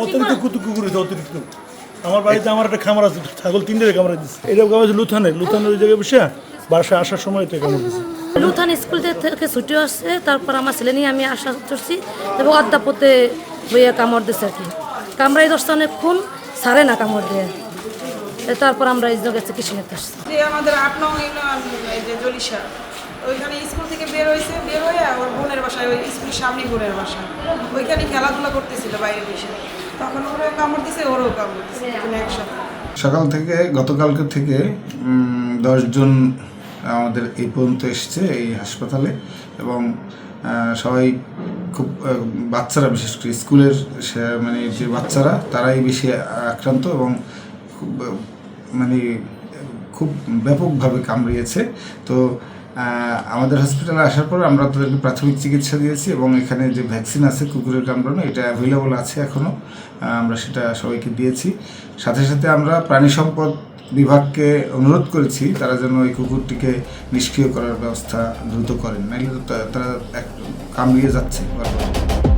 অতিরিক্ত কুকুর হয়েছে অতিরিক্ত। আমার বাড়িতে আমার একটা খামার আছে, ছাগল 3টা কামড়ে দিচ্ছে। এটা কামড়েছে লুথানের ওই জায়গায় বসে বাসায় আসার সময় এটা কামড় দিচ্ছে। লুথান স্কুল থেকে ছুটি আসছে, তারপর আমার ছেলে নিয়ে আমি আসা করছি এবং অধ্যাপতে হইয়া কামড় দিচ্ছে আর কি। কামড়াই দশটা অনেকক্ষণ সারে না কামড় দিয়ে। তারপর আমরা এই জায়গায় চিকিৎসা আসছি। যে আমাদের 8 নং ইউনিয়ন এই যে জলিশা, ওইখানে স্কুল থেকে বের হয়ে ওর বোনের বাসায়, ওই স্কুলের সামনে বোনের বাসা, ওইখানে খেলাধুলা করতেছিল বাইরে বসে, তখন ওরও কামড় দিছে, ওরও কামড় দিছে একসাথে। সকাল থেকে গতকালকে থেকে 10 জন আমাদের এই পর্যন্ত এসছে এই হাসপাতালে, এবং সবাই খুব বাচ্চারা, বিশেষ করে স্কুলের মানে যে বাচ্চারা তারাই বেশি আক্রান্ত, এবং খুব মানে খুব ব্যাপকভাবে কামড়িয়েছে। তো আমাদের হসপিটালে আসার পর আমরা তাদেরকে প্রাথমিক চিকিৎসা দিয়েছি, এবং এখানে যে ভ্যাকসিন আছে কুকুরের কামড়ানো, এটা অ্যাভেলেবল আছে এখনও, আমরা সেটা সবাইকে দিয়েছি। সাথে সাথে আমরা প্রাণী সম্পদ বিভাগকে অনুরোধ করেছি তারা যেন এই কুকুরটিকে নিষ্ক্রিয় করার ব্যবস্থা দ্রুত করেন, নাহলে তারা কামড়িয়ে যাচ্ছে বারবার।